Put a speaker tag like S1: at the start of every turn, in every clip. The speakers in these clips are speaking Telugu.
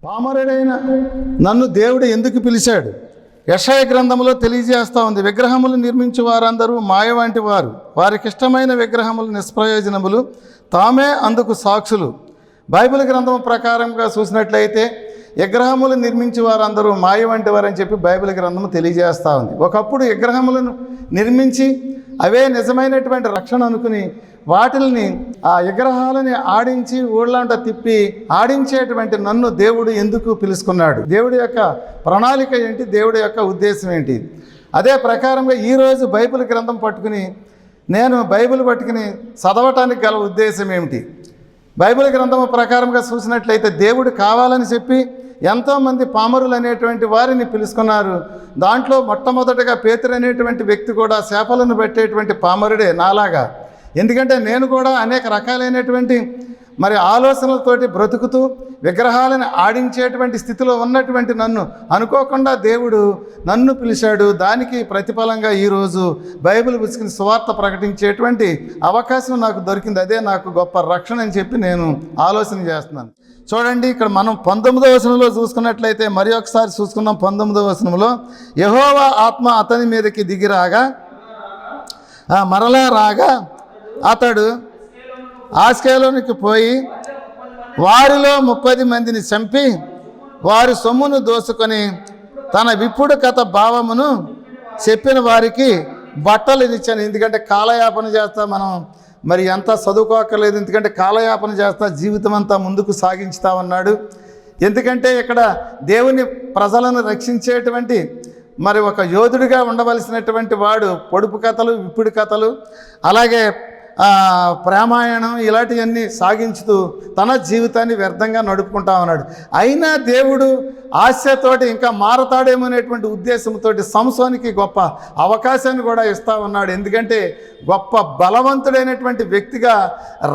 S1: పామరుడైన నన్ను దేవుడు ఎందుకు పిలిచాడు? యెషయా గ్రంథంలో తెలియజేస్తూ ఉంది. విగ్రహములు నిర్మించే వారందరూ మాయ వంటి వారు, వారికి ఇష్టమైన విగ్రహములు నిష్ప్రయోజనములు, తామే అందుకు సాక్షులు. బైబిల్ గ్రంథం ప్రకారంగా చూసినట్లయితే విగ్రహములు నిర్మించే వారందరూ మాయ వంటి వారు అని చెప్పి బైబిల్ గ్రంథం తెలియజేస్తూ ఉంది. ఒకప్పుడు విగ్రహములను నిర్మించి అవే నిజమైనటువంటి రక్షణ అనుకుని వాటిల్ని ఆ విగ్రహాలని ఆడించి ఊళ్ళంట తిప్పి ఆడించేటువంటి నన్ను దేవుడు ఎందుకు పిలుచుకున్నాడు? దేవుడి యొక్క ప్రణాళిక ఏంటి? దేవుడి యొక్క ఉద్దేశం ఏంటి? అదే ప్రకారంగా ఈరోజు బైబిల్ గ్రంథం పట్టుకుని నేను బైబిల్ పట్టుకుని చదవటానికి గల ఉద్దేశం ఏమిటి? బైబిల్ గ్రంథం ప్రకారంగా చూసినట్లయితే దేవుడు కావాలని చెప్పి ఎంతోమంది పామరులు అనేటువంటి వారిని పిలుచుకున్నారు. దాంట్లో మొట్టమొదటిగా పేతురు అనేటువంటి వ్యక్తి కూడా చేపలను పెట్టేటువంటి పామరుడే నాలాగా. ఎందుకంటే నేను కూడా అనేక రకాలైనటువంటి ఆలోచనలతోటి బ్రతుకుతూ విగ్రహాలను ఆడించేటువంటి స్థితిలో ఉన్నటువంటి నన్ను అనుకోకుండా దేవుడు నన్ను పిలిచాడు. దానికి ప్రతిఫలంగా ఈరోజు బైబిల్ పుచ్చుకుని సువార్త ప్రకటించేటువంటి అవకాశం నాకు దొరికింది. అదే నాకు గొప్ప రక్షణ అని చెప్పి నేను ఆలోచన చేస్తున్నాను. చూడండి, ఇక్కడ మనం 19వ వచనంలో చూసుకున్నట్లయితే మరి ఒకసారి చూసుకున్నాం. 19వ వచనంలో యెహోవా ఆత్మ అతని మీదకి దిగిరాగా మరలా రాగా అతడు ఆస్కేలోనికి పోయి వారిలో 30 మందిని చంపి వారి సొమ్మును దోసుకొని తన విప్పుడు కథ భావమును చెప్పిన వారికి బట్టలు ఇచ్చాను. ఎందుకంటే కాలయాపన చేస్తా మనం ఎంత చదువుకోక్కర్లేదు. ఎందుకంటే కాలయాపన చేస్తా జీవితం అంతా ముందుకు సాగించుతా ఉన్నాడు. ఎందుకంటే ఇక్కడ దేవుని ప్రజలను రక్షించేటువంటి ఒక యోధుడిగా ఉండవలసినటువంటి వాడు పొడుపు కథలు, విప్పుడు కథలు, అలాగే ప్రేమాయణం ఇలాంటివన్నీ సాగించుతూ తన జీవితాన్ని వ్యర్థంగా నడుపుకుంటా ఉన్నాడు. అయినా దేవుడు ఆశతోటి ఇంకా మారతాడేమనేటువంటి ఉద్దేశంతో సంసోనికి గొప్ప అవకాశాన్ని కూడా ఇస్తూ ఉన్నాడు. ఎందుకంటే గొప్ప బలవంతుడైనటువంటి వ్యక్తిగా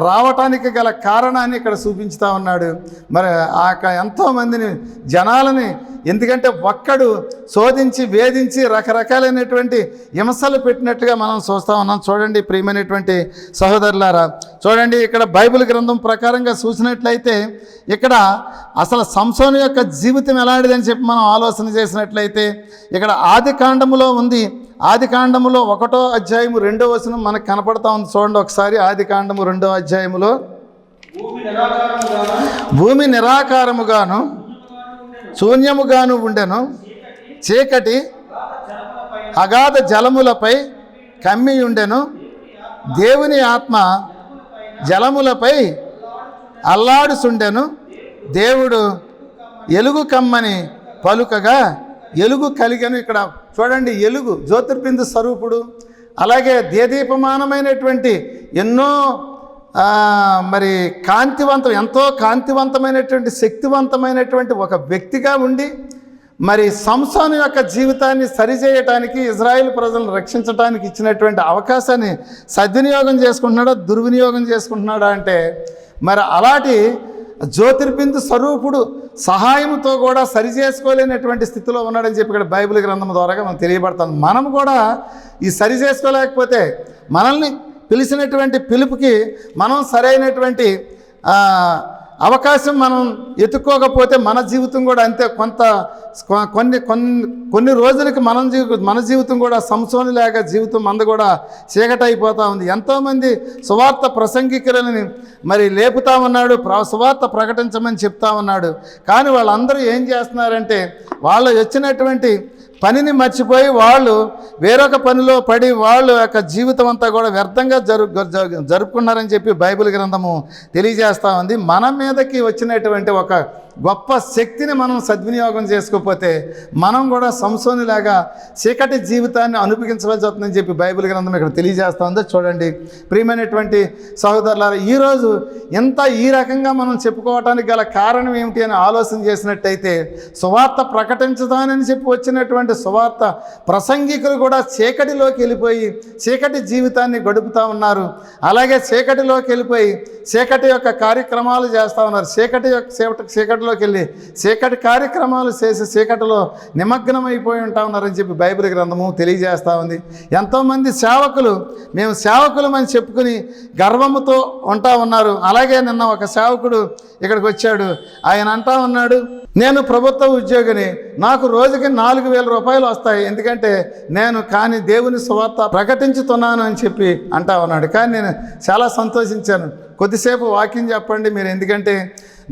S1: రావటానికి గల కారణాన్ని ఇక్కడ చూపించుతూ ఉన్నాడు. ఎంతోమందిని జనాలని, ఎందుకంటే ఒక్కడు శోధించి వేధించి రకరకాలైనటువంటి హింసలు పెట్టినట్టుగా మనం చూస్తూ ఉన్నాం. చూడండి ప్రియమైనటువంటి సహోదరులారా, చూడండి ఇక్కడ బైబిల్ గ్రంథం ప్రకారంగా చూసినట్లయితే ఇక్కడ అసలు సంసోను యొక్క జీవితం ఎలాంటిదని చెప్పి మనం ఆలోచన చేసినట్లయితే ఇక్కడ ఆది కాండములో ఉంది. ఆది కాండములో 1వ అధ్యాయము 2వ వచనం మనకు కనపడతా ఉంది. చూడండి ఒకసారి. ఆది కాండము 2వ అధ్యాయములో భూమి నిరాకారముగాను శూన్యముగాను ఉండెను, చీకటి అగాధ జలములపై కమ్మి ఉండెను, దేవుని ఆత్మ జలములపై అల్లాడుచుండెను. దేవుడు ఎలుగు కమ్మని పలుకగా ఎలుగు కలిగను. ఇక్కడ చూడండి, ఎలుగు జ్యోతిర్బిందు స్వరూపుడు, అలాగే దేదీపమానమైనటువంటి ఎన్నో ఎంతో కాంతివంతమైనటువంటి శక్తివంతమైనటువంటి ఒక వ్యక్తిగా ఉండి సంసోను యొక్క జీవితాన్ని సరిచేయటానికి, ఇజ్రాయేల్ ప్రజలను రక్షించడానికి ఇచ్చినటువంటి అవకాశాన్ని సద్వినియోగం చేసుకుంటున్నాడా, దుర్వినియోగం చేసుకుంటున్నాడా అంటే అలాంటి జ్యోతిర్బిందు స్వరూపుడు సహాయంతో కూడా సరిచేసుకోలేనటువంటి స్థితిలో ఉన్నాడని చెప్పి ఇక్కడ బైబిల్ గ్రంథం ద్వారా మనం తెలియబడతాం. మనం కూడా ఈ సరి చేసుకోలేకపోతే, మనల్ని పిలిచినటువంటి పిలుపుకి మనం సరైనటువంటి అవకాశం మనం ఎత్తుక్కోకపోతే మన జీవితం కూడా అంతే. కొన్ని రోజులకి మన జీవితం కూడా సంసోను లేక జీవితం మంది కూడా చీకటి అయిపోతూ ఉంది. ఎంతోమంది సువార్త ప్రసంగికులని లేపుతా ఉన్నాడు, సువార్త ప్రకటించమని చెప్తా ఉన్నాడు. కానీ వాళ్ళందరూ ఏం చేస్తున్నారంటే వాళ్ళు వచ్చినటువంటి పనిని మర్చిపోయి వాళ్ళు వేరొక పనిలో పడి వాళ్ళు యొక్క జీవితం అంతా కూడా వ్యర్థంగా జరుపుకున్నారని చెప్పి బైబిల్ గ్రంథము తెలియజేస్తూ ఉంది. మన మీదకి వచ్చినటువంటి ఒక గొప్ప శక్తిని మనం సద్వినియోగం చేసుకోకపోతే మనం కూడా సంసోనులాగా చీకటి జీవితాన్ని అనుభవించవలసి వస్తుందని చెప్పి బైబిల్ గ్రంథం ఇక్కడ తెలియజేస్తూ ఉందో చూడండి. ప్రియమైనటువంటి సహోదరులారా, ఈరోజు ఈ రకంగా మనం చెప్పుకోవటానికి గల కారణం ఏమిటి అని ఆలోచన చేసినట్టయితే, సువార్త ప్రకటించదానని చెప్పి వచ్చినటువంటి సువార్త ప్రసంగికులు కూడా చీకటిలోకి వెళ్ళిపోయి చీకటి జీవితాన్ని గడుపుతూ ఉన్నారు. అలాగే చీకటిలోకి వెళ్ళిపోయి చీకటి యొక్క కార్యక్రమాలు చేస్తూ ఉన్నారు. చీకటిలోకి వెళ్ళి చీకటి కార్యక్రమాలు చేసి చీకటిలో నిమగ్నమైపోయి ఉంటా ఉన్నారని చెప్పి బైబిల్ గ్రంథము తెలియజేస్తూ ఉంది. ఎంతోమంది సేవకులు మేము సేవకులమని చెప్పుకుని గర్వముతో ఉంటా ఉన్నారు. అలాగే నిన్న ఒక సేవకుడు ఇక్కడికి వచ్చాడు. ఆయన అంటా ఉన్నాడు, నేను ప్రభుత్వ ఉద్యోగిని, నాకు రోజుకి 4,000 రూపాయలు వస్తాయి, ఎందుకంటే నేను కానీ దేవుని సువార్త ప్రకటించుతున్నాను అని చెప్పి అంటా ఉన్నాడు. కానీ నేను చాలా సంతోషించాను. కొద్దిసేపు వాకింగ్ చెప్పండి మీరు, ఎందుకంటే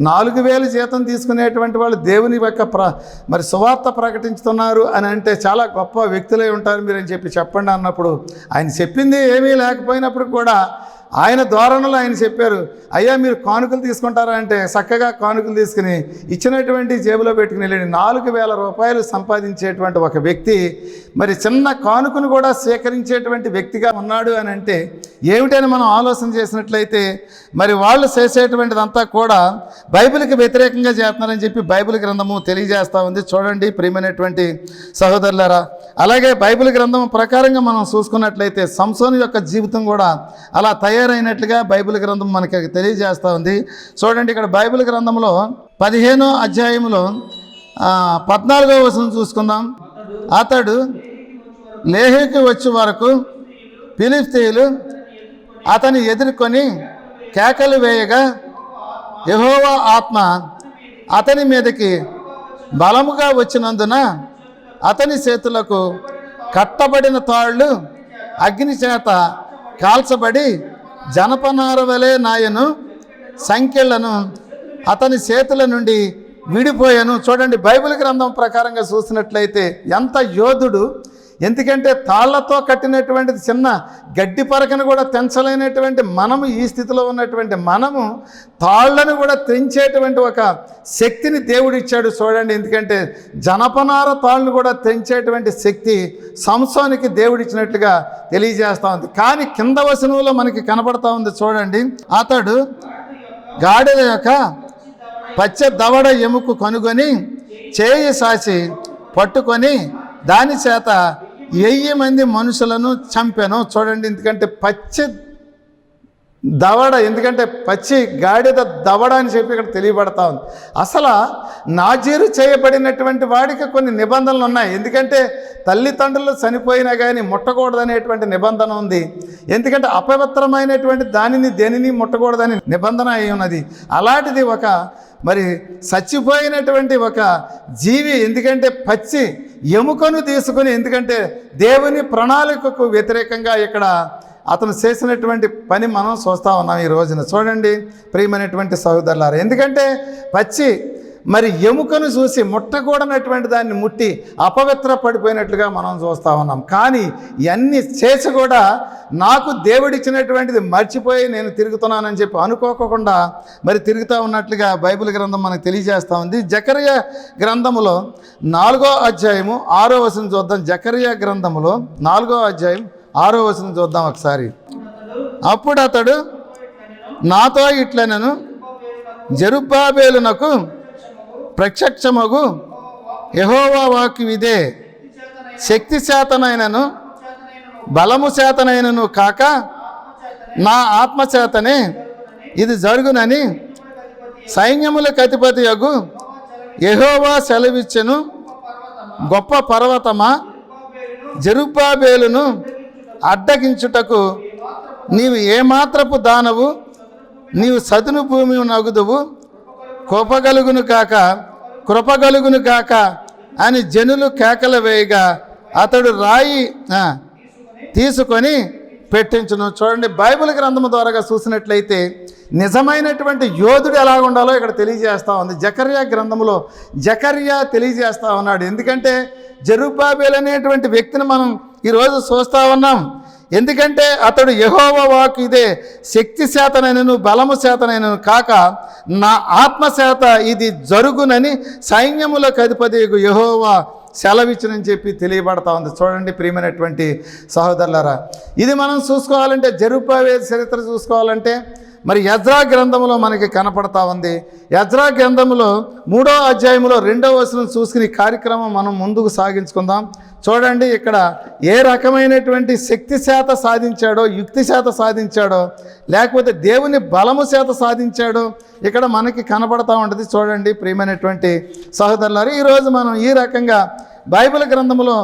S1: 4,000 జీతం తీసుకునేటువంటి వాళ్ళు దేవుని యొక్క మరి సువార్త ప్రకటించుతున్నారు అని అంటే చాలా గొప్ప వ్యక్తులై ఉంటారు మీరు అని చెప్పి చెప్పండి అన్నప్పుడు, ఆయన చెప్పింది ఏమీ లేకపోయినప్పుడు కూడా ఆయన ధోరణిలో ఆయన చెప్పారు, అయ్యా మీరు కానుకలు తీసుకుంటారా అంటే చక్కగా కానుకలు తీసుకుని ఇచ్చినటువంటి జేబులో పెట్టుకుని వెళ్ళండి. 4,000 రూపాయలు సంపాదించేటువంటి ఒక వ్యక్తి మరి చిన్న కానుకను కూడా స్వీకరించేటువంటి వ్యక్తిగా ఉన్నాడు అని అంటే ఏమిటని మనం ఆలోచన చేసినట్లయితే మరి వాళ్ళు చేసేటువంటిదంతా కూడా బైబిల్కి వ్యతిరేకంగా చేస్తున్నారని చెప్పి బైబిల్ గ్రంథము తెలియజేస్తూ ఉంది. చూడండి ప్రియమైనటువంటి సహోదరులారా, అలాగే బైబిల్ గ్రంథం ప్రకారంగా మనం చూసుకున్నట్లయితే సంసోను యొక్క జీవితం కూడా అలా తయారైనట్లుగా బైబిల్ గ్రంథం మనకి తెలియజేస్తూ ఉంది. చూడండి ఇక్కడ బైబిల్ గ్రంథంలో 15వ అధ్యాయంలో 14వ వచనం చూసుకుందాం. అతడు లేహీకి వచ్చే వరకు ఫిలిష్తీయులు అతని ఎదుర్కొని కేకలు వేయగా యెహోవా ఆత్మ అతని మీదకి బలముగా వచ్చినందున అతని చేతులకు కట్టబడిన తాళ్ళు అగ్ని చేత కాల్చబడి జనపనార వలె నాయను సంఖ్యలను అతని చేతుల నుండి విడిపోయాను. చూడండి బైబిల్ గ్రంథం ప్రకారంగా చూసినట్లయితే ఎంత యోధుడు, ఎందుకంటే తాళ్లతో కట్టినటువంటిది చిన్న గడ్డి పరకను కూడా తెంచలేనటువంటి మనము, ఈ స్థితిలో ఉన్నటువంటి మనము తాళ్లను కూడా తెంచేటువంటి ఒక శక్తిని దేవుడు ఇచ్చాడు. చూడండి, ఎందుకంటే జనపనార తాళ్ళను కూడా తెంచేటువంటి శక్తి సంసోనికి దేవుడు ఇచ్చినట్లుగా తెలియజేస్తూ ఉంది. కానీ కింద వచనంలో మనకి కనపడతా ఉంది. చూడండి, అతడు గాడిద యొక్క పచ్చ దవడ ఎముకు కనుగొని చేయి సాచి పట్టుకొని దాని చేత 1000 మంది మనుషులను చంపాను. చూడండి, ఎందుకంటే పచ్చి దవడ, ఎందుకంటే పచ్చి గాడిద దవడ అని చెప్పి ఇక్కడ తెలియబడతా ఉంది. అసలు నాజీరు చేయబడినటువంటి వాడికి కొన్ని నిబంధనలు ఉన్నాయి. ఎందుకంటే తల్లిదండ్రులు చనిపోయినా కానీ ముట్టకూడదనేటువంటి నిబంధన ఉంది. ఎందుకంటే అపవిత్రమైనటువంటి దేనిని ముట్టకూడదని నిబంధన అయి ఉన్నది. అలాంటిది ఒక మరి చచ్చిపోయినటువంటి ఒక జీవి, ఎందుకంటే పచ్చి ఎముకను తీసుకుని, ఎందుకంటే దేవుని ప్రణాళికకు వ్యతిరేకంగా ఇక్కడ అతను చేసినటువంటి పని మనం చూస్తూ ఉన్నాం ఈ రోజున. చూడండి ప్రియమైనటువంటి సహోదరులారా, ఎందుకంటే పచ్చి మరి ఎముకను చూసి ముట్టకూడనటువంటి దాన్ని ముట్టి అపవిత్ర పడిపోయినట్లుగా మనం చూస్తూ ఉన్నాం. కానీ ఇవన్నీ చేసి కూడా నాకు దేవుడిచ్చినటువంటిది మర్చిపోయి నేను తిరుగుతున్నానని చెప్పి అనుకోకుండా మరి తిరుగుతూ ఉన్నట్లుగా బైబిల్ గ్రంథం మనకు తెలియజేస్తూ ఉంది. జకర్యా గ్రంథములో 4వ అధ్యాయము 6వ వచనం చూద్దాం. జకర్యా గ్రంథములో 4వ అధ్యాయం 6వ వచనం చూద్దాం ఒకసారి. అప్పుడు అతడు నాతో ఇట్లనెను, జెరుబ్బాబెలునకు ప్రత్యక్షమగు యెహోవా వాక్కు ఇదే, శక్తి చేతనైనను బలము చేతనైనను కాక నా ఆత్మ చేతనే ఇది జరుగునని సైన్యములకు అధిపతి యగు యెహోవా సెలవిచ్చెను. గొప్ప పర్వతమా, జెరుబ్బాబెలును అడ్డగించుటకు నీవు ఏమాత్రపు దానవు, నీవు సదును భూమి నగుదువు, కృపగలుగును కాక అని జనులు కేకలు వేయగా అతడు రాయి తీసుకొని పెట్టించును. చూడండి బైబిల్ గ్రంథం ద్వారా చూసినట్లయితే నిజమైనటువంటి యోధుడు ఎలా ఉండాలో ఇక్కడ తెలియజేస్తూ ఉంది. జకర్యా గ్రంథంలో జకర్యా తెలియజేస్తూ ఉన్నాడు. ఎందుకంటే జెరుబ్బాబెలు అనేటువంటి వ్యక్తిని మనం ఈరోజు చూస్తూ ఉన్నాం. ఎందుకంటే అతడు యెహోవా వాక్కు ఇదే, శక్తి చేతనైనను బలము చేతనైనను కాక నా ఆత్మ చేత ఇది జరుగునని సైన్యములకు అధిపతి యెహోవా సెలవిచ్చునని చెప్పి తెలియబడతా ఉంది. చూడండి ప్రియమైనటువంటి సహోదరులారా, ఇది మనం చూసుకోవాలంటే జెరుబ్బాబెలు చరిత్ర చూసుకోవాలంటే మరి యెజ్రా గ్రంథంలో మనకి కనపడతా ఉంది. యెజ్రా గ్రంథంలో 3వ అధ్యాయంలో 2వ వచనం చూసుకుని కార్యక్రమం మనం ముందుకు సాగించుకుందాం. చూడండి ఇక్కడ ఏ రకమైనటువంటి శక్తి చేత సాధించాడో, యుక్తి చేత సాధించాడో, లేకపోతే దేవుని బలము చేత సాధించాడో ఇక్కడ మనకి కనపడతా ఉంటుంది. చూడండి ప్రియమైనటువంటి సహోదరులారా, ఈరోజు మనం ఈ రకంగా బైబిల్ గ్రంథంలో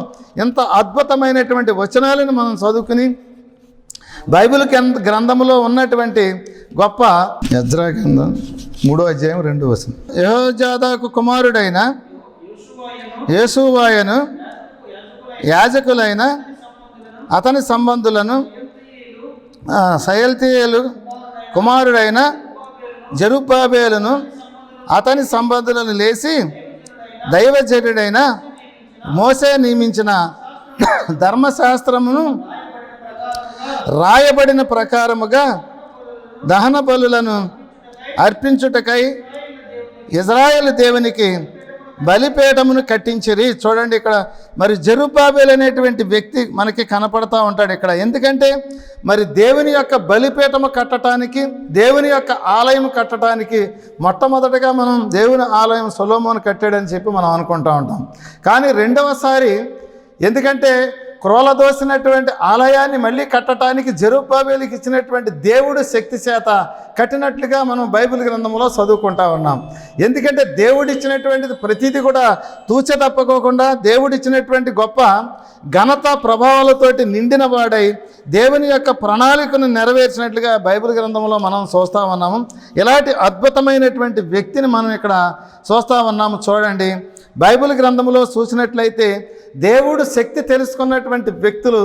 S1: ఎంత అద్భుతమైనటువంటి వచనాలను మనం చదువుకుని బైబిల్ గ్రంథంలో ఉన్నటువంటి గొప్ప యెజ్రా గ్రంథం 3వ అధ్యాయం 2వ వచనం. యెహోజాదాకు కుమారుడైన యేషూవాయను యాజకులైన అతని సంబంధులను షయల్తీయేలు కుమారుడైన జెరుబ్బాబెలును అతని సంబంధులను లేచి దైవజనుడైన మోసే నియమించిన ధర్మశాస్త్రమును రాయబడిన ప్రకారముగా దహన బలులను అర్పించుటకై ఇజ్రాయేలు దేవునికి బలిపీఠమును కట్టించిరి. చూడండి ఇక్కడ మరి జెరుబ్బాబెలు అనేటువంటి వ్యక్తి మనకి కనపడతా ఉంటాడు ఇక్కడ. ఎందుకంటే మరి దేవుని యొక్క బలిపీఠము కట్టడానికి, దేవుని యొక్క ఆలయం కట్టడానికి మొట్టమొదటిగా మనం దేవుని ఆలయం సొలొమోను కట్టాడని చెప్పి మనం అనుకుంటూ ఉంటాం. కానీ రెండవసారి ఎందుకంటే క్రోలదోసినటువంటి ఆలయాన్ని మళ్ళీ కట్టడానికి జెరుబ్బాబెలుకి ఇచ్చినటువంటి దేవుడు శక్తి చేత కట్టినట్లుగా మనం బైబిల్ గ్రంథంలో చదువుకుంటా ఉన్నాం. ఎందుకంటే దేవుడిచ్చినటువంటిది ప్రతిదీ కూడా తూచ తప్పకోకుండా దేవుడిచ్చినటువంటి గొప్ప ఘనత ప్రభావాలతోటి నిండిన వాడై దేవుని యొక్క ప్రణాళికను నెరవేర్చినట్లుగా బైబిల్ గ్రంథంలో మనం చూస్తూ ఉన్నాము. ఇలాంటి అద్భుతమైనటువంటి వ్యక్తిని మనం ఇక్కడ చూస్తూ ఉన్నాము. చూడండి, బైబిల్ గ్రంథంలో చూసినట్లయితే దేవుడు శక్తి తెలుసుకున్నటువంటి వ్యక్తులు,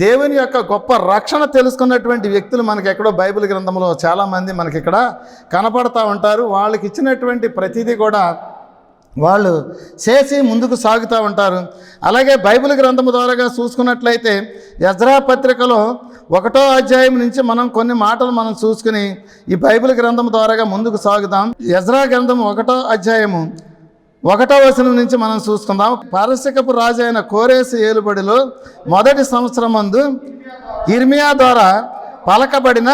S1: దేవుని యొక్క గొప్ప రక్షణ తెలుసుకున్నటువంటి వ్యక్తులు మనకి ఎక్కడో బైబిల్ గ్రంథంలో చాలామంది మనకి ఇక్కడ కనపడతా ఉంటారు. వాళ్ళకి ఇచ్చినటువంటి ప్రతిదీ కూడా వాళ్ళు చేసి ముందుకు సాగుతూ ఉంటారు. అలాగే బైబిల్ గ్రంథము ద్వారాగా చూసుకున్నట్లయితే ఎజ్రా పత్రికలో 1వ అధ్యాయం నుంచి మనం కొన్ని మాటలు మనం చూసుకుని ఈ బైబిల్ గ్రంథం ద్వారాగా ముందుకు సాగుదాం. ఎజ్రా గ్రంథం 1వ అధ్యాయము 1వ వచనం నుంచి మనం చూసుకుందాం. పారసికపు రాజు అయిన కోరేసు ఏలుబడిలో మొదటి సంవత్సరమందు ఇర్మియా ద్వారా పలకబడిన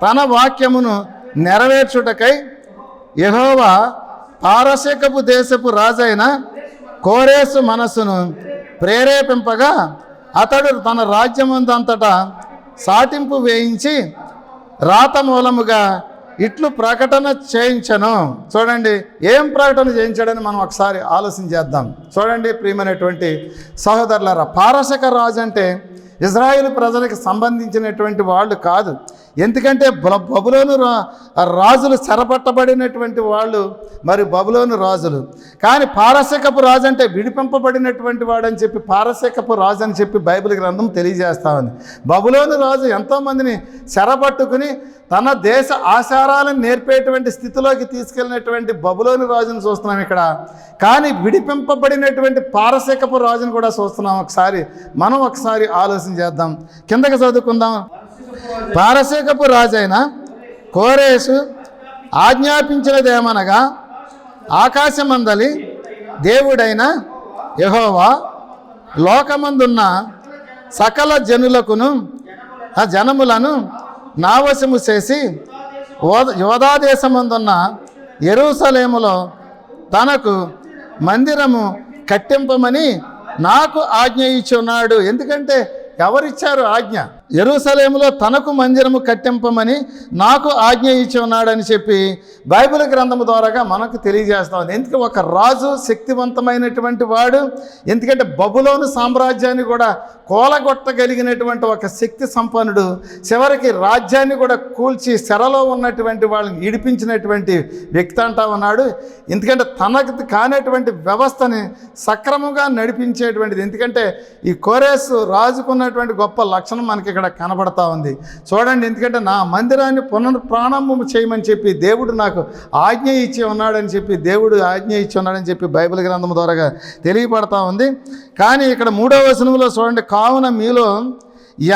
S1: తన వాక్యమును నెరవేర్చుటకై యెహోవా పారసికపు దేశపు రాజైన కోరేసు మనస్సును ప్రేరేపింపగా అతడు తన రాజ్యమందంతటా సాటింపు వేయించి రాత మూలముగా ఇట్లు ప్రకటన చేయించను. చూడండి, ఏం ప్రకటన చేయించాడని మనం ఒకసారి ఆలోచన చేద్దాం. చూడండి ప్రియమైనటువంటి సహోదరులారా, పారసిక రాజు అంటే ఇజ్రాయేలు ప్రజలకు సంబంధించినటువంటి వాళ్ళు కాదు. ఎందుకంటే బబులోను రాజులు చెరపట్టబడినటువంటి వాళ్ళు, మరి బబులోను రాజులు. కానీ పారసికపు రాజు అంటే విడిపింపబడినటువంటి వాడని చెప్పి పారసికపు రాజు అని చెప్పి బైబిల్ గ్రంథం తెలియజేస్తా ఉంది. బబులోను రాజు ఎంతోమందిని చెరపట్టుకుని తన దేశ ఆచారాలను నేర్పేటువంటి స్థితిలోకి తీసుకెళ్ళినటువంటి బబులోను రాజును చూస్తున్నాం ఇక్కడ. కానీ విడిపింపబడినటువంటి పారసికపు రాజును కూడా చూస్తున్నాం. మనం ఒకసారి ఆలోచన చేద్దాం, కిందకి చదువుకుందాం. పారసికపు రాజైన కోరేసు ఆజ్ఞాపించినదేమనగా ఆకాశమందలి దేవుడైన యెహోవా లోకమందున్న సకల జనములను నావశము చేసి యోధా దేశమందున్న యెరూషలేములో తనకు మందిరము కట్టింపమని నాకు ఆజ్ఞ ఇచ్చి ఉన్నాడు. ఎందుకంటే ఎవరిచ్చారు ఆజ్ఞ? యెరూషలేములో తనకు మందిరము కట్టింపమని నాకు ఆజ్ఞ ఇచ్చి ఉన్నాడని చెప్పి బైబిల్ గ్రంథము ద్వారాగా మనకు తెలియజేస్తా ఉంది. ఎందుకంటే ఒక రాజు శక్తివంతమైనటువంటి వాడు, ఎందుకంటే బబులోను సామ్రాజ్యాన్ని కూడా కోలగొట్టగలిగినటువంటి ఒక శక్తి సంపన్నుడు, చివరికి రాజ్యాన్ని కూడా కూల్చి చెరలో ఉన్నటువంటి వాళ్ళని ఇడిపించినటువంటి వ్యక్తి అంటా ఉన్నాడు. ఎందుకంటే తనకు కానటువంటి వ్యవస్థని సక్రమంగా నడిపించేటువంటిది. ఎందుకంటే ఈ కోరేసు రాజుకున్నటువంటి గొప్ప లక్షణం మనకి ఇక్కడ కనబడతా ఉంది. చూడండి, ఎందుకంటే నా మందిరాన్ని పునఃప్రారంభం చేయమని చెప్పి దేవుడు నాకు ఆజ్ఞ ఇచ్చి ఉన్నాడని చెప్పి బైబిల్ గ్రంథం ద్వారా తెలియపడతా ఉంది. కానీ ఇక్కడ 3వ వచనంలో చూడండి, కావున మీలో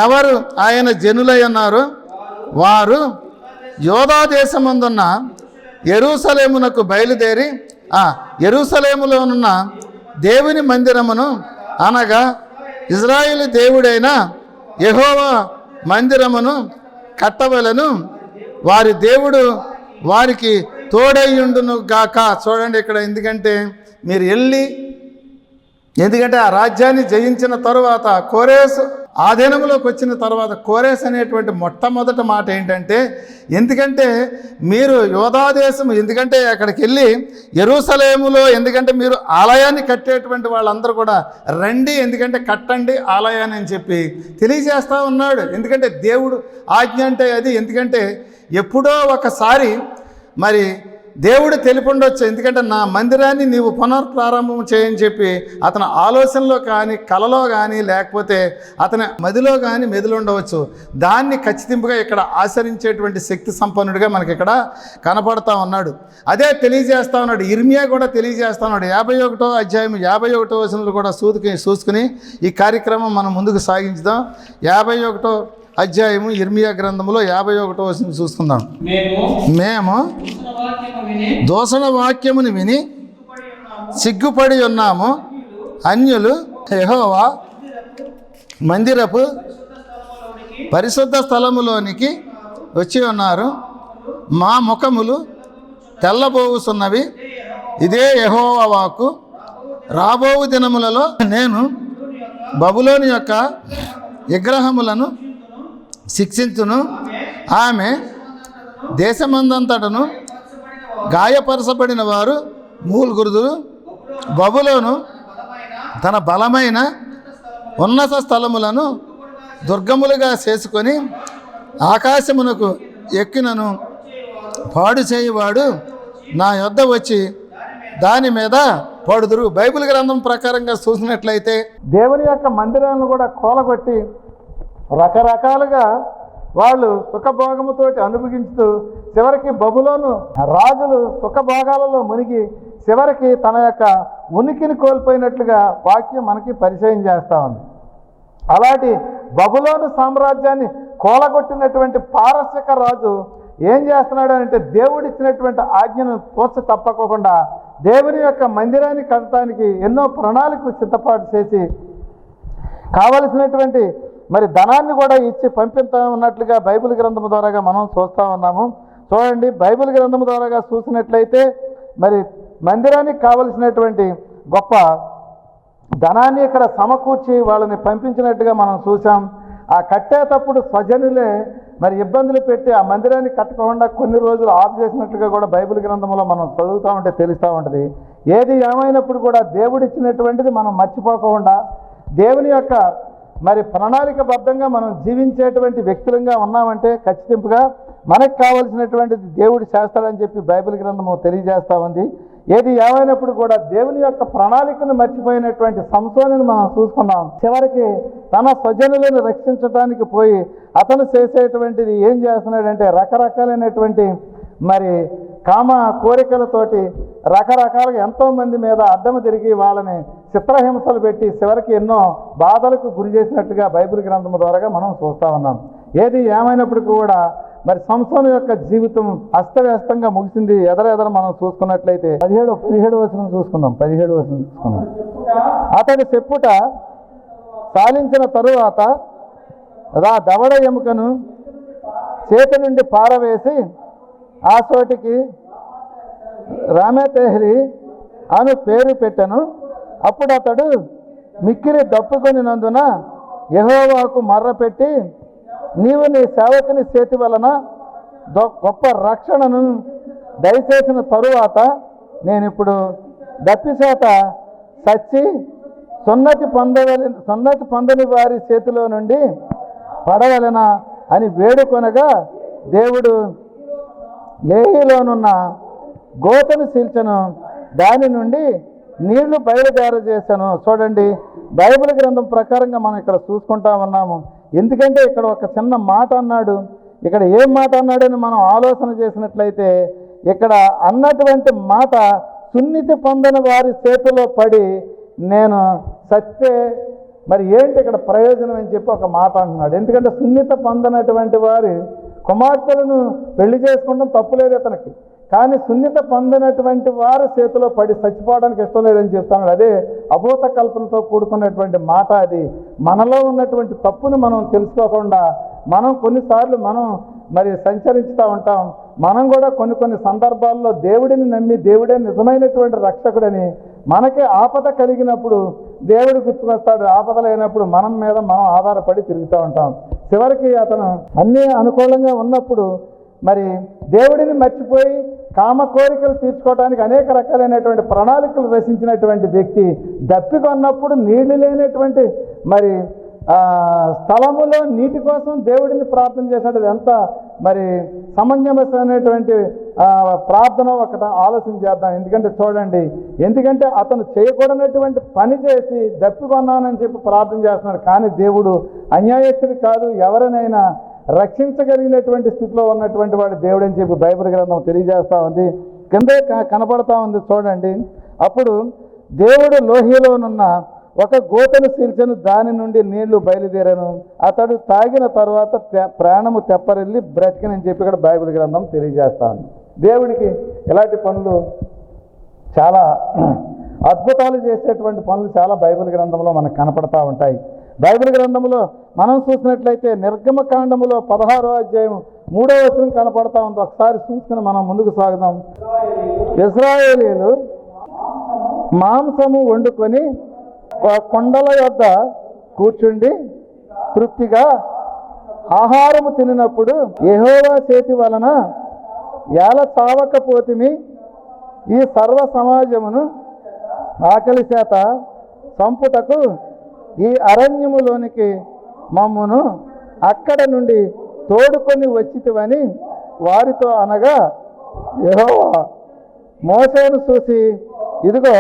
S1: ఎవరు ఆయన జనులై ఉన్నారో వారు యోధా దేశమందున్న యెరూషలేమునకు బయలుదేరి యెరూషలేములోనున్న దేవుని మందిరమును అనగా ఇజ్రాయేలు దేవుడైన యెహోవా మందిరమును కట్టవలెను, వారి దేవుడు వారికి తోడయ్యుండును గాక. చూడండి ఇక్కడ, ఎందుకంటే మీరు ఎందుకంటే ఆ రాజ్యాన్ని జయించిన తరువాత కోరేసు ఆధీనంలోకి వచ్చిన తర్వాత కోరేసు అనేటువంటి మొట్టమొదటి మాట ఏంటంటే, ఎందుకంటే మీరు యోధా దేశము, ఎందుకంటే అక్కడికి వెళ్ళి యెరూషలేములో ఎందుకంటే మీరు ఆలయాన్ని కట్టేటువంటి వాళ్ళందరూ కూడా రండి, ఎందుకంటే కట్టండి ఆలయాన్ని అని చెప్పి తెలియజేస్తూ ఉన్నాడు. ఎందుకంటే దేవుడు ఆజ్ఞ అంటే అది. ఎందుకంటే ఎప్పుడో ఒకసారి మరి దేవుడు తెలిపుండొచ్చు, ఎందుకంటే నా మందిరాన్ని నీవు పునఃప్రారంభం చేయని చెప్పి అతని ఆలోచనలో కానీ కలలో కానీ లేకపోతే అతని మదిలో కానీ మెదులుండవచ్చు. దాన్ని ఖచ్చితంగా ఇక్కడ ఆచరించేటువంటి శక్తి సంపన్నుడిగా మనకి ఇక్కడ కనపడతా ఉన్నాడు. అదే తెలియజేస్తా ఉన్నాడు. ఇర్మియా కూడా తెలియజేస్తా ఉన్నాడు. 51వ అధ్యాయం 51వ వచనంలో కూడా చూసుకుని ఈ కార్యక్రమం మనం ముందుకు సాగించుదాం. 51వ అధ్యాయము ఇర్మియా గ్రంథంలో 51వ వచనం చూసుకుందాం. మేము దూషణ వాక్యముని విని సిగ్గుపడి ఉన్నాము. అన్యులు యెహోవా మందిరపు పరిశుద్ధ స్థలములోనికి వచ్చి ఉన్నారు. మా ముఖములు తెల్లబోవుచున్నవి. ఇదే యెహోవా వాక్కు. రాబోవు దినములలో నేను బబులోను యొక్క విగ్రహములను శిక్షించును. ఆమె దేశమందంతటను గాయపరచబడిన వారు మూలుగురుదురు. బబులోను తన బలమైన ఉన్నత స్థలములను దుర్గములుగా చేసుకొని ఆకాశమునకు ఎక్కినను. పాడు చేయువాడు నా యొద్ద వచ్చి దాని మీద పడుదురు. బైబిల్ గ్రంథం ప్రకారంగా చూసినట్లయితే దేవుని యొక్క మందిరాలను కూడా కూలగొట్టి రకరకాలుగా వాళ్ళు సుఖభోగముతోటి అనుభవించుతూ చివరికి బబులోను రాజులు సుఖభోగాలలో మునిగి చివరికి తన యొక్క ఉనికిని కోల్పోయినట్లుగా వాక్యం మనకి పరిచయం చేస్తూ ఉంది. అలాంటి బబులోను సామ్రాజ్యాన్ని కూలగొట్టినటువంటి పారసిక రాజు ఏం చేస్తున్నాడు అంటే దేవుడిచ్చినటువంటి ఆజ్ఞను తోచ తప్పకుండా దేవుని యొక్క మందిరాన్ని కట్టడానికి ఎన్నో ప్రణాళికలు సిద్ధపాటు చేసి కావలసినటువంటి మరి ధనాన్ని కూడా ఇచ్చి పంపిస్తా ఉన్నట్లుగా బైబిల్ గ్రంథం ద్వారాగా మనం చూస్తూ ఉన్నాము. చూడండి, బైబిల్ గ్రంథం ద్వారాగా చూసినట్లయితే మరి మందిరానికి కావలసినటువంటి గొప్ప ధనాన్ని ఇక్కడ సమకూర్చి వాళ్ళని పంపించినట్టుగా మనం చూసాం. ఆ కట్టేటప్పుడు స్వజనులే మరి ఇబ్బందులు పెట్టి ఆ మందిరాన్ని కట్టకుండా కొన్ని రోజులు ఆఫ్ చేసినట్లుగా కూడా బైబిల్ గ్రంథంలో మనం చదువుతూ ఉంటే తెలుస్తూ ఉంటుంది. ఏది ఏమైనప్పుడు కూడా దేవుడిచ్చినటువంటిది మనం మర్చిపోకుండా దేవుని యొక్క మరి ప్రణాళికబద్ధంగా మనం జీవించేటువంటి వ్యక్తులంగా ఉన్నామంటే ఖచ్చితంగా మనకు కావలసినటువంటిది దేవుడు చేస్తాడని చెప్పి బైబిల్ గ్రంథము తెలియజేస్తూ ఉంది. ఏది ఏమైనప్పుడు కూడా దేవుని యొక్క ప్రణాళికను మర్చిపోయినటువంటి సంసోనుని మనం చూసుకున్నాం. చివరికి తన స్వజనులను రక్షించడానికి పోయి అతను చేసేటువంటిది ఏం చేస్తున్నాడంటే రకరకాలైనటువంటి మరి కామ కోరికలతోటి రకరకాలుగా ఎంతోమంది మీద అడ్డము తిరిగి వాళ్ళని చిత్రహింసలు పెట్టి చివరికి ఎన్నో బాధలకు గురి చేసినట్టుగా బైబిల్ గ్రంథం ద్వారా మనం చూస్తూ ఉన్నాం. ఏది ఏమైనప్పటికీ కూడా మరి సంసోను యొక్క జీవితం అస్తవ్యస్తంగా ముగిసింది. ఎదర మనం చూసుకున్నట్లయితే 17 వచనం చూసుకుందాం. 17 వచనం చూసుకుందాం. అతడి చెప్పుట సాలించిన తరువాత దవడ ఎముకను చేతి నుండి పారవేసి ఆ చోటికి రామేతేహరి అను పేరు పెట్టెను. అప్పుడు అతడు మిక్కిలి దప్పుకొనినందున యెహోవాకు మర్రపెట్టి, నీవు నీ సేవకుని చేతి వలన గొప్ప రక్షణను దయచేసిన తరువాత నేనిప్పుడు దప్పిచేత చచ్చి సున్నతి పొందని వారి చేతిలో నుండి పడవలెనా అని వేడుకొనగా దేవుడు లేహిలోనున్న గోతను చీల్చెను, దాని నుండి నీళ్లు బయలుదేరజేశాను. చూడండి, బైబిల్ గ్రంథం ప్రకారంగా మనం ఇక్కడ చూసుకుంటా ఉన్నాము. ఎందుకంటే ఇక్కడ ఒక చిన్న మాట అన్నాడు. ఇక్కడ ఏం మాట అన్నాడని మనం ఆలోచన చేసినట్లయితే ఇక్కడ అన్నటువంటి మాట సున్నితి పొందని వారి చేతిలో పడి నేను సత్తే మరి ఏంటి ఇక్కడ ప్రయోజనం అని చెప్పి ఒక మాట అంటున్నాడు. ఎందుకంటే సున్నిత పొందనటువంటి వారి కుమార్తెలను పెళ్లి చేసుకోవడం తప్పులేదు అతనికి, కానీ సున్నిత పొందినటువంటి వారి చేతిలో పడి చచ్చిపోవడానికి ఇష్టం లేదని చెప్తున్నాడు. అదే అభూత కల్పనతో కూడుకున్నటువంటి మాట. అది మనలో ఉన్నటువంటి తప్పును మనం తెలుసుకోకుండా మనం కొన్నిసార్లు మనం మరి సంచరిస్తూ ఉంటాం. మనం కూడా కొన్ని సందర్భాల్లో దేవుడిని నమ్మి దేవుడే నిజమైనటువంటి రక్షకుడని మనకే ఆపద కలిగినప్పుడు దేవుడు గుర్తుకొస్తాడు. ఆపద లేనప్పుడు మనం మీద మనం ఆధారపడి తిరుగుతూ ఉంటాం. చివరికి అతను అన్నీ అనుకూలంగా ఉన్నప్పుడు మరి దేవుడిని మర్చిపోయి కామ కోరికలు తీర్చుకోవడానికి అనేక రకాలైనటువంటి ప్రణాళికలు రచించినటువంటి వ్యక్తి దప్పికొన్నప్పుడు నీళ్లు లేనటువంటి మరి స్థలములో నీటి కోసం దేవుడిని ప్రార్థన చేశాడు. ఎంత మరి సమంజసమైనటువంటి ప్రార్థన ఒకటి ఆలోచన చేద్దాం. ఎందుకంటే అతను చేయకూడనటువంటి పని చేసి దప్పికొన్నానని చెప్పి ప్రార్థన చేస్తున్నాడు. కానీ దేవుడు అన్యాయస్తుడు కాదు, ఎవరినైనా రక్షించగలిగినటువంటి స్థితిలో ఉన్నటువంటి వాడు దేవుడు అని చెప్పి బైబిల్ గ్రంథం తెలియజేస్తూ ఉంది. కిందే కనపడతా ఉంది చూడండి. అప్పుడు దేవుడు లోహిలోనున్న ఒక గోతను చీల్చెను, దాని నుండి నీళ్లు బయలుదేరాను, అతడు తాగిన తర్వాత ప్రాణము తెప్పరిల్లి బ్రతికనని చెప్పి ఇక్కడ బైబిల్ గ్రంథం తెలియజేస్తాను. దేవుడికి ఇలాంటి పనులు చాలా అద్భుతాలు చేసేటువంటి పనులు చాలా బైబిల్ గ్రంథంలో మనకు కనపడతా ఉంటాయి. బైబిల్ గ్రంథంలో మనం చూసినట్లయితే నిర్గమకాండములో 16వ అధ్యాయం 3వ వచనం కనపడతా ఉంది. ఒకసారి చూసుకుని మనం ముందుకు సాగుదాం. ఇశ్రాయేలీయులు మాంసము వండుకొని కొండల యొద్ద కూర్చుండి తృప్తిగా ఆహారము తినినప్పుడు యెహోవా చేతి వలన ఏల చావకపోతిమి, ఈ సర్వ సమాజమును ఆకలి చేత సంపుటకు ఈ అరణ్యములోనికి మమ్మును అక్కడ నుండి తోడుకొని వచ్చితివని వారితో అనగా, యెహోవా మోషేను చూసి, ఇదిగో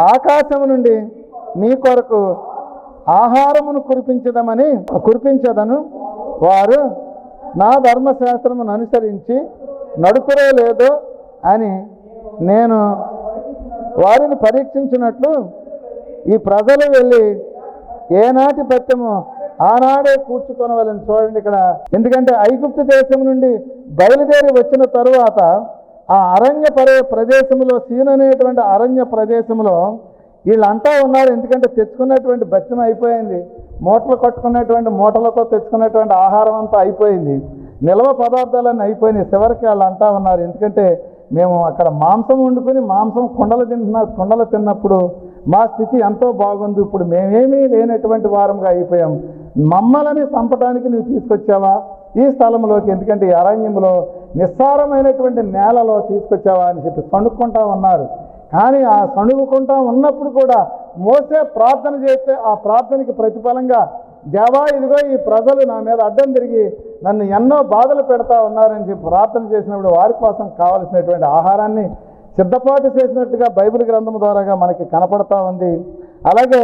S1: ఆకాశము నుండి నీ కొరకు ఆహారమును కురిపించదను, వారు నా ధర్మశాస్త్రమును అనుసరించి నడుతురో లేదో అని నేను వారిని పరీక్షించినట్లు ఈ ప్రజలు వెళ్ళి ఏనాటి పత్యము ఆనాడే కూర్చుకొనవలని. చూడండి ఇక్కడ, ఎందుకంటే ఐగుప్తు దేశం నుండి బయలుదేరి వచ్చిన తరువాత ఆ అరణ్య ప్రదేశంలో, సీన్ అనేటువంటి అరణ్య ప్రదేశంలో వీళ్ళంతా ఉన్నారు. ఎందుకంటే తెచ్చుకున్నటువంటి బత్యం అయిపోయింది, మూటలు కట్టుకున్నటువంటి మూటలతో తెచ్చుకున్నటువంటి ఆహారం అంతా అయిపోయింది, నిల్వ పదార్థాలన్నీ అయిపోయినాయి. చివరికి వాళ్ళు అంటా ఉన్నారు, ఎందుకంటే మేము అక్కడ మాంసం వండుకొని మాంసం కుండలు తిన్నప్పుడు మా స్థితి ఎంతో బాగుంది, ఇప్పుడు మేమేమీ లేనటువంటి వారంగా అయిపోయాం, మమ్మల్ని చంపడానికి నువ్వు తీసుకొచ్చావా ఈ స్థలంలోకి, ఎందుకంటే ఈ అరణ్యంలో నిస్సారమైనటువంటి నేలలో తీసుకొచ్చావా అని చెప్పి సణుక్కుంటా ఉన్నారు. కానీ ఆ సణుగుకుంటా ఉన్నప్పుడు కూడా మోసే ప్రార్థన చేస్తే ఆ ప్రార్థనకి ప్రతిఫలంగా, దేవా ఇదిగో ఈ ప్రజలు నా మీద అడ్డం తిరిగి నన్ను ఎన్నో బాధలు పెడతా ఉన్నారని చెప్పి ప్రార్థన చేసినప్పుడు వారి కోసం కావలసినటువంటి ఆహారాన్ని సిద్ధపాటు చేసినట్టుగా బైబిల్ గ్రంథం ద్వారాగా మనకి కనపడతా ఉంది. అలాగే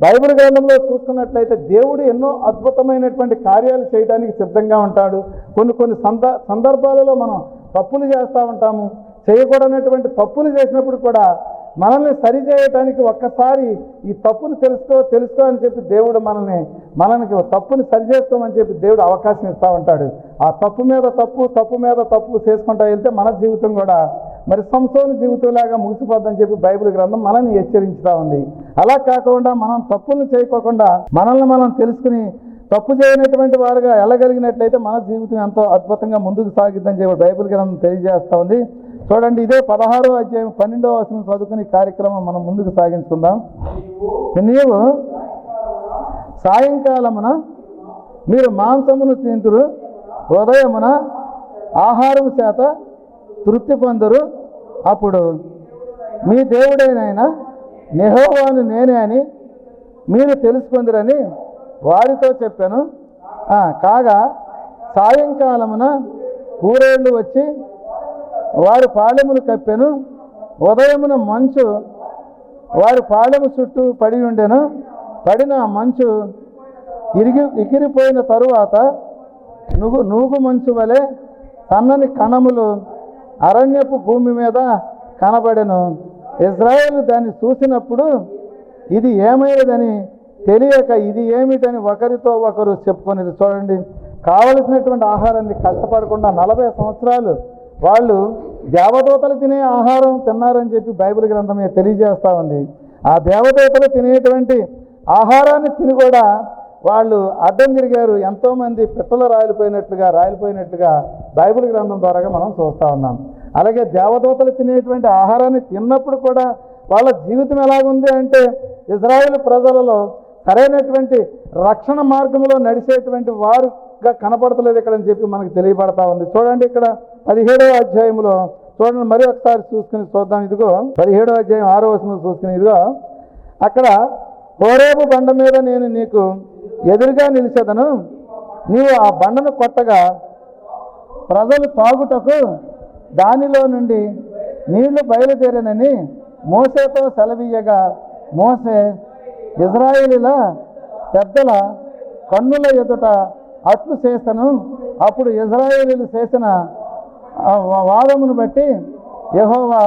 S1: బైబిల్ గ్రంథంలో చూసుకున్నట్లయితే దేవుడు ఎన్నో అద్భుతమైనటువంటి కార్యాలు చేయడానికి సిద్ధంగా ఉంటాడు. కొన్ని సందర్భాలలో మనం తప్పులు చేస్తూ ఉంటాము. చేయకూడనటువంటి తప్పులు చేసినప్పుడు కూడా మనల్ని సరిచేయటానికి ఒక్కసారి ఈ తప్పును తెలుసుకో అని చెప్పి దేవుడు మనకి తప్పుని సరిచేసుకోమని చెప్పి దేవుడు అవకాశం ఇస్తూ ఉంటాడు. ఆ తప్పు మీద తప్పు చేసుకుంటా వెళ్తే మన జీవితం కూడా మరి సంసోను జీవితంలాగా ముగిసిపోద్దని చెప్పి బైబిల్ గ్రంథం మనల్ని హెచ్చరించుతా ఉంది. అలా కాకుండా మనం తప్పులను చేయకోకుండా మనల్ని మనం తెలుసుకుని తప్పు చేయనటువంటి వారుగా వెళ్ళగలిగినట్లయితే మన జీవితం ఎంతో అద్భుతంగా ముందుకు సాగిద్దని చెప్పి బైబిల్ గ్రంథం తెలియజేస్తూ ఉంది. చూడండి, ఇదే 16వ అధ్యాయం 12వ వచనం చదువుకుని కార్యక్రమం మనం ముందుకు సాగించుకుందాం. నీవు సాయంకాలమున మీరు మాంసమును తిందురు, ఉదయమున ఆహారము చేత తృప్తి పొందురు, అప్పుడు మీ దేవుడైన యెహోవాను నేనే అని మీరు తెలుసుకుందురని వారితో చెప్పాను. కాగా సాయంకాలమున కూరేళ్లు వచ్చి వారి పాళెములు కప్పెను, ఉదయమున మంచు వారి పాళెము చుట్టూ పడి ఉండెను, పడిన మంచు ఎగిరిపోయిన తరువాత నూగు మంచు వలె సన్నని కణములు అరణ్యపు భూమి మీద కనబడెను. ఇశ్రాయేలు దాన్ని చూసినప్పుడు ఇది ఏమైనదని తెలియక ఇది ఏమిటని ఒకరితో ఒకరు చెప్పుకొని. చూడండి, కావలసినటువంటి ఆహారాన్ని కష్టపడకుండా 40 సంవత్సరాలు వాళ్ళు దేవదూతలు తినే ఆహారం తిన్నారని చెప్పి బైబిల్ గ్రంథమే తెలియజేస్తూ ఉంది. ఆ దేవదూతలు తినేటువంటి ఆహారాన్ని తిని కూడా వాళ్ళు అడ్డం తిరిగారు. ఎంతోమంది పిట్టలు రాలిపోయినట్లుగా బైబిల్ గ్రంథం ద్వారా మనం చూస్తూ ఉన్నాం. అలాగే దేవదూతలు తినేటువంటి ఆహారాన్ని తిన్నప్పుడు కూడా వాళ్ళ జీవితం ఎలాగుంది అంటే, ఇశ్రాయేలు ప్రజలలో సరైనటువంటి రక్షణ మార్గంలో నడిచేటువంటి వారుగా కనపడతలేదు ఇక్కడ అని చెప్పి మనకు తెలియబడతా ఉంది. చూడండి, ఇక్కడ 17వ అధ్యాయంలో చూడండి, మరి ఒకసారి చూద్దాం. ఇదిగో 17వ అధ్యాయం 6వ వచనం చూసుకుని, ఇదిగో అక్కడ హోరేబు బండ మీద నేను నీకు ఎదురుగా నిలిచేదను, నీవు ఆ బండను కొట్టగా ప్రజలు తాగుటకు దానిలో నుండి నీళ్లు బయలుదేరనని మోసేతో సెలవీయగా మోసే ఇజ్రాయేలీల పెద్దల కన్నుల ఎదుట అట్లు చేసను. అప్పుడు ఇజ్రాయేలీలు చేసిన వాదమును బట్టి యెహోవా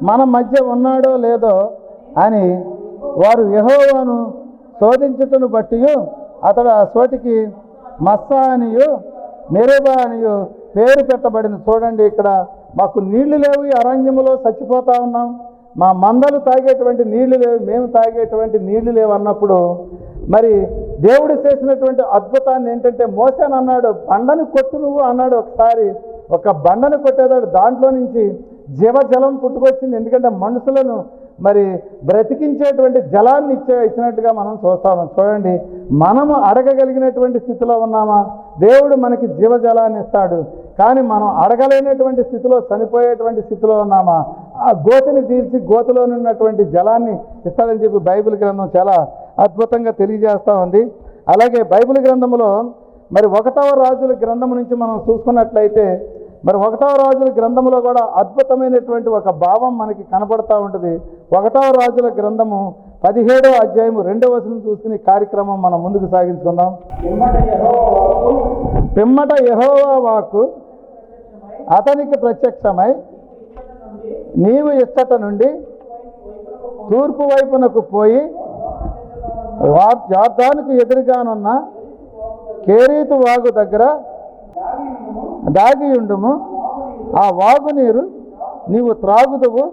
S1: మన మధ్య ఉన్నాడో లేదో అని వారు యెహోవాను శోధించుటను బట్టి అతడు ఆ చోటికి మస్సా అనియు మెరీబా అనియు పేరు పెట్టబడింది. చూడండి, ఇక్కడ మాకు నీళ్లు లేవు, ఈ అరణ్యములో చచ్చిపోతా ఉన్నాం, మా మందలు తాగేటువంటి నీళ్లు లేవు, మేము తాగేటువంటి నీళ్లు లేవు అన్నప్పుడు మరి దేవుడు చేసినటువంటి అద్భుతాన్ని ఏంటంటే మోసేని అన్నాడు, బండని కొట్టు నువ్వు అన్నాడు. ఒకసారి ఒక బండని కొట్టేదాడు, దాంట్లో నుంచి జీవజలం పుట్టుకొచ్చింది. ఎందుకంటే మనుషులను మరి బ్రతికించేటువంటి జలాన్ని ఇచ్చినట్టుగా మనం చూస్తా ఉన్నాం. చూడండి, మనము అడగగలిగినటువంటి స్థితిలో ఉన్నామా? దేవుడు మనకి జీవజలాన్ని ఇస్తాడు, కానీ మనం అడగలేనటువంటి స్థితిలో, చనిపోయేటువంటి స్థితిలో ఉన్నామా? ఆ గోతిని తీర్చి గోతిలో ఉన్నటువంటి జలాన్ని ఇస్తాడని చెప్పి బైబిల్ గ్రంథం చాలా అద్భుతంగా తెలియజేస్తూ ఉంది. అలాగే బైబిల్ గ్రంథంలో మరి 1వ రాజుల గ్రంథం నుంచి మనం చూసుకున్నట్లయితే మరి 1వ రాజుల గ్రంథంలో కూడా అద్భుతమైనటువంటి ఒక భావం మనకి కనపడతా ఉంటుంది. 1వ రాజుల గ్రంథము 17వ అధ్యాయము 2వ వచనం చూసుకుని కార్యక్రమం మనం ముందుకు సాగించుకుందాం. పిమ్మట యెహోవా వాక్కు అతనికి ప్రత్యక్షమై నీవు ఇచ్చట నుండి తూర్పు వైపునకు పోయి యొర్దానుకు ఎదురుగానున్న కేరీతు వాగు దగ్గర దాగియుండుము. ఆ వాగు నీరు నీవు త్రాగుదువు.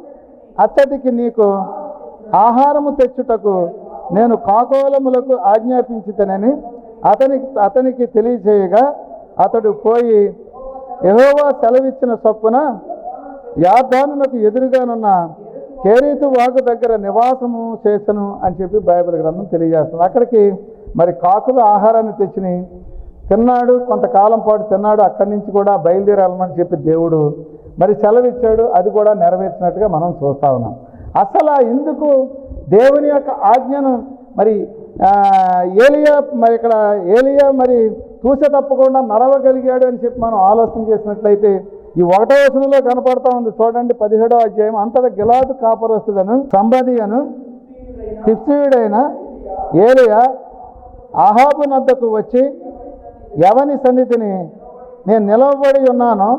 S1: అచ్చటికి నీకు ఆహారము తెచ్చుటకు నేను కాకోలములకు ఆజ్ఞాపించితనని అతనికి తెలియజేయగా అతడు పోయి యెహోవా సెలవిచ్చిన చొప్పున యొర్దానునకు ఎదురుగానున్న కేరీతు వాగు దగ్గర నివాసము చేసను అని చెప్పి బైబిల్ గ్రంథం తెలియజేస్తుంది. అక్కడికి మరి కాకులు ఆహారాన్ని తెచ్చినాయి, తిన్నాడు, కొంతకాలం పాటు తిన్నాడు. అక్కడి నుంచి కూడా బయలుదేరాలని చెప్పి దేవుడు మరి సెలవిచ్చాడు. అది కూడా నెరవేర్చినట్టుగా మనం చూస్తా ఉన్నాం. అసలు ఎందుకు దేవుని యొక్క ఆజ్ఞను మరి ఏలియా మరి తూచ తప్పకుండా నడవగలిగాడు అని చెప్పి మనం ఆలోచన చేసినట్లయితే ఈ 1వ వచనంలో కనపడతా ఉంది. చూడండి, 17వ అధ్యాయం. అంతటా గిలాదు కాపురస్తుడను సంబదియను తిప్సీయుడైన ఏలియా అహాబు నద్దకు వచ్చి ఎవని సన్నిధిని నేను నిలవబడి ఉన్నానో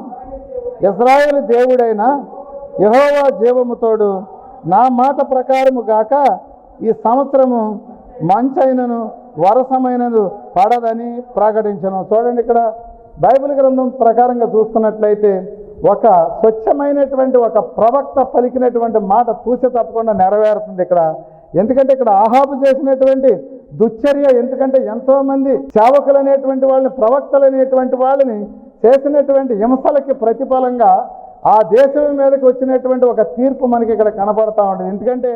S1: ఇశ్రాయేలు దేవుడైన యెహోవా జీవముతోడు నా మాట ప్రకారము గాక ఈ సంవత్సరము మంచైనను వరసమైనను పడదని ప్రకటించను. చూడండి, ఇక్కడ బైబిల్ గ్రంథం ప్రకారంగా చూసుకున్నట్లయితే ఒక స్వచ్ఛమైనటువంటి ఒక ప్రవక్త పలికినటువంటి మాట తూచ తప్పకుండా నెరవేరుతుంది ఇక్కడ. ఎందుకంటే ఇక్కడ ఆహాబు చేసినటువంటి దుశ్చర్య, ఎందుకంటే ఎంతోమంది సేవకులు అనేటువంటి వాళ్ళని, ప్రవక్తలు అనేటువంటి వాళ్ళని చేసినటువంటి హింసలకి ప్రతిఫలంగా ఆ దేశం మీదకి వచ్చినటువంటి ఒక తీర్పు మనకి ఇక్కడ కనపడతా ఉంటుంది. ఎందుకంటే